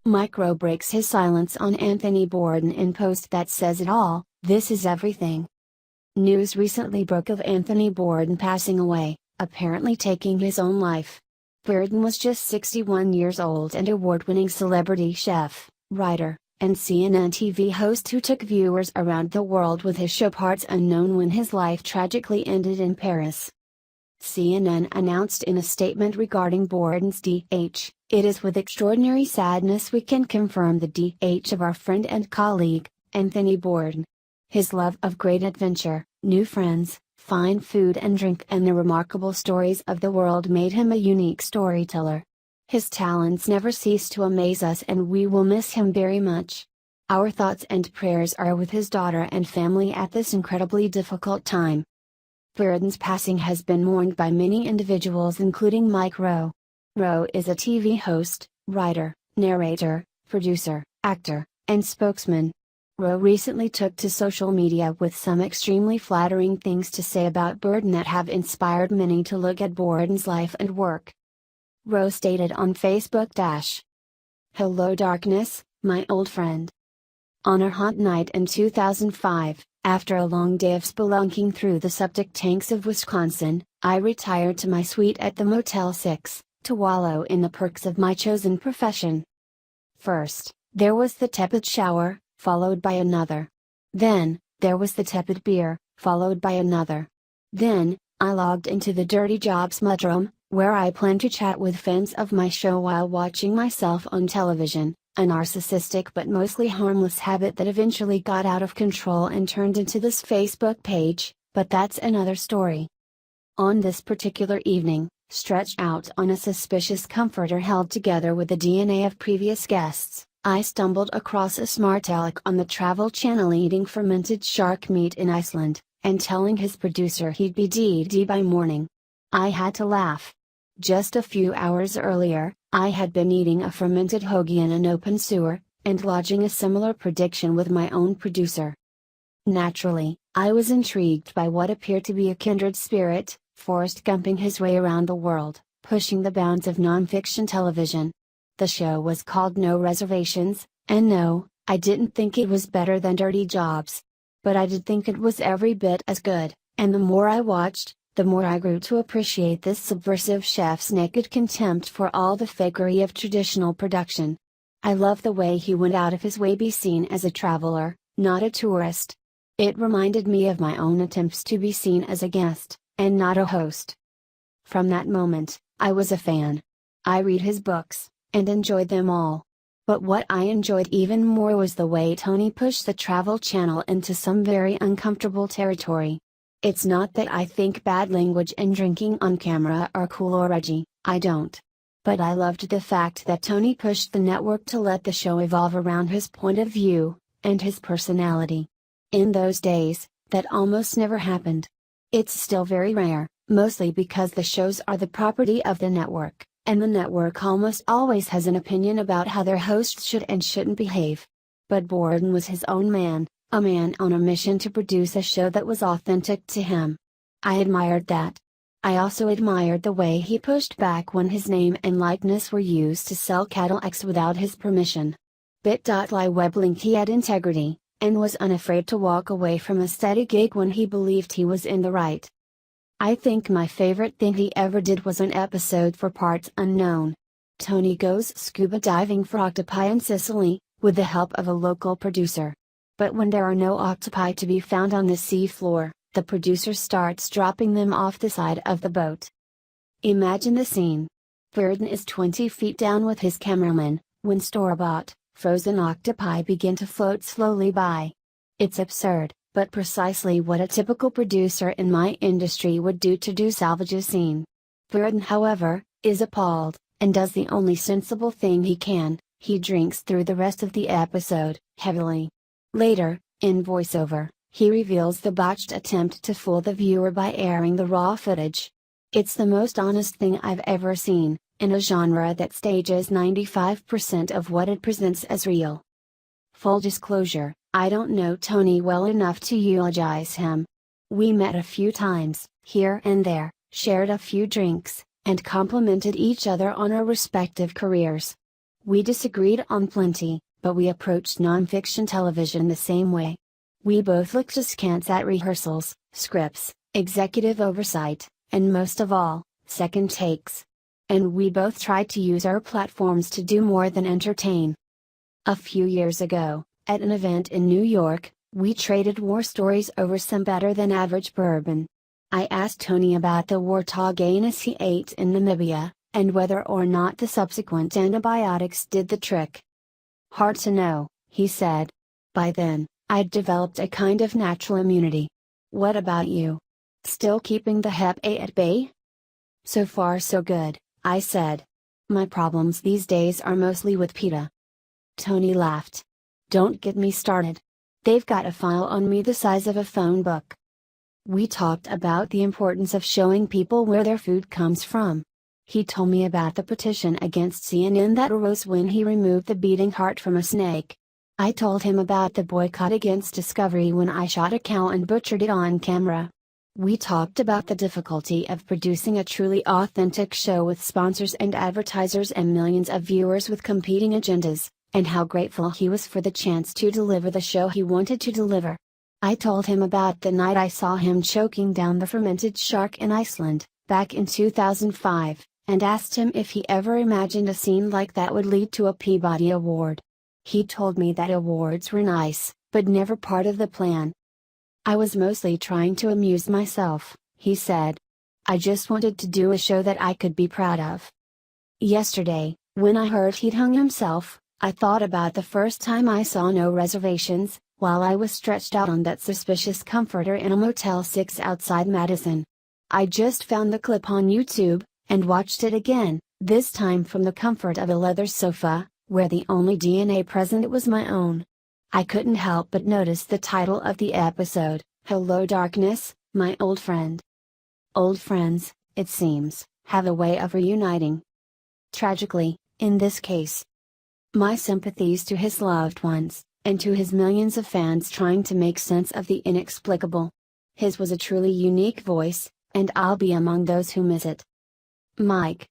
Mike Rowe breaks his silence on Anthony Bourdain in post that says it all: "This is everything." News recently broke of Anthony Bourdain passing away, apparently taking his own life. Bourdain was just 61 years old and award-winning celebrity chef, writer, and CNN TV host who took viewers around the world with his show Parts Unknown when his life tragically ended in Paris. CNN announced in a statement regarding Bourdain's DH, "It is with extraordinary sadness we can confirm the DH of our friend and colleague, Anthony Bourdain. His love of great adventure, new friends, fine food and drink and the remarkable stories of the world made him a unique storyteller. His talents never cease to amaze us and we will miss him very much. Our thoughts and prayers are with his daughter and family at this incredibly difficult time." Bourdain's passing has been mourned by many individuals including Mike Rowe. Rowe is a TV host, writer, narrator, producer, actor, and spokesman. Rowe recently took to social media with some extremely flattering things to say about Bourdain that have inspired many to look at Bourdain's life and work. Rowe stated on Facebook, "Hello darkness, my old friend. On a hot night in 2005, after a long day of spelunking through the septic tanks of Wisconsin, I retired to my suite at the Motel 6, to wallow in the perks of my chosen profession. First, there was the tepid shower, followed by another. Then, there was the tepid beer, followed by another. Then, I logged into the Dirty Jobs mudroom, where I planned to chat with fans of my show while watching myself on television, a narcissistic but mostly harmless habit that eventually got out of control and turned into this Facebook page, but that's another story. On this particular evening, stretched out on a suspicious comforter held together with the DNA of previous guests, I stumbled across a smart aleck on the Travel Channel eating fermented shark meat in Iceland, and telling his producer he'd be dead by morning. I had to laugh. Just a few hours earlier, I had been eating a fermented hoagie in an open sewer, and lodging a similar prediction with my own producer. Naturally, I was intrigued by what appeared to be a kindred spirit, Forrest Gumping his way around the world, pushing the bounds of nonfiction television. The show was called No Reservations, and no, I didn't think it was better than Dirty Jobs. But I did think it was every bit as good, and the more I watched, the more I grew to appreciate this subversive chef's naked contempt for all the fakery of traditional production. I love the way he went out of his way to be seen as a traveler, not a tourist. It reminded me of my own attempts to be seen as a guest, and not a host. From that moment, I was a fan. I read his books, and enjoyed them all. But what I enjoyed even more was the way Tony pushed the Travel Channel into some very uncomfortable territory. It's not that I think bad language and drinking on camera are cool or edgy, I don't. But I loved the fact that Tony pushed the network to let the show evolve around his point of view, and his personality. In those days, that almost never happened. It's still very rare, mostly because the shows are the property of the network, and the network almost always has an opinion about how their hosts should and shouldn't behave. But Bourdain was his own man, a man on a mission to produce a show that was authentic to him. I admired that. I also admired the way he pushed back when his name and likeness were used to sell Cadillacs without his permission. Bit.ly weblinked he had integrity, and was unafraid to walk away from a steady gig when he believed he was in the right. I think my favorite thing he ever did was an episode for Parts Unknown. Tony goes scuba diving for octopi in Sicily, with the help of a local producer. But when there are no octopi to be found on the sea floor, the producer starts dropping them off the side of the boat. Imagine the scene. Bourdain is 20 feet down with his cameraman, when store-bought, frozen octopi begin to float slowly by. It's absurd, but precisely what a typical producer in my industry would do to salvage a scene. Bourdain, however, is appalled, and does the only sensible thing he can: he drinks through the rest of the episode, heavily. Later, in voiceover, he reveals the botched attempt to fool the viewer by airing the raw footage. It's the most honest thing I've ever seen, in a genre that stages 95% of what it presents as real. Full disclosure, I don't know Tony well enough to eulogize him. We met a few times, here and there, shared a few drinks, and complimented each other on our respective careers. We disagreed on plenty, but we approached nonfiction television the same way. We both looked askance at rehearsals, scripts, executive oversight, and most of all, second takes. And we both tried to use our platforms to do more than entertain. A few years ago, at an event in New York, we traded war stories over some better than average bourbon. I asked Tony about the warthog anus he ate in Namibia, and whether or not the subsequent antibiotics did the trick. Hard to know, he said. By then, I'd developed a kind of natural immunity. What about you? Still keeping the Hep A at bay? So far so good, I said. My problems these days are mostly with PETA. Tony laughed. Don't get me started. They've got a file on me the size of a phone book. We talked about the importance of showing people where their food comes from. He told me about the petition against CNN that arose when he removed the beating heart from a snake. I told him about the boycott against Discovery when I shot a cow and butchered it on camera. We talked about the difficulty of producing a truly authentic show with sponsors and advertisers and millions of viewers with competing agendas, and how grateful he was for the chance to deliver the show he wanted to deliver. I told him about the night I saw him choking down the fermented shark in Iceland, back in 2005. And asked him if he ever imagined a scene like that would lead to a Peabody Award. He told me that awards were nice, but never part of the plan. I was mostly trying to amuse myself, he said. I just wanted to do a show that I could be proud of. Yesterday, when I heard he'd hung himself, I thought about the first time I saw No Reservations, while I was stretched out on that suspicious comforter in a Motel 6 outside Madison. I just found the clip on YouTube, and watched it again, this time from the comfort of a leather sofa, where the only DNA present was my own. I couldn't help but notice the title of the episode, Hello Darkness, My Old Friend. Old friends, it seems, have a way of reuniting. Tragically, in this case. My sympathies to his loved ones, and to his millions of fans trying to make sense of the inexplicable. His was a truly unique voice, and I'll be among those who miss it. Mike,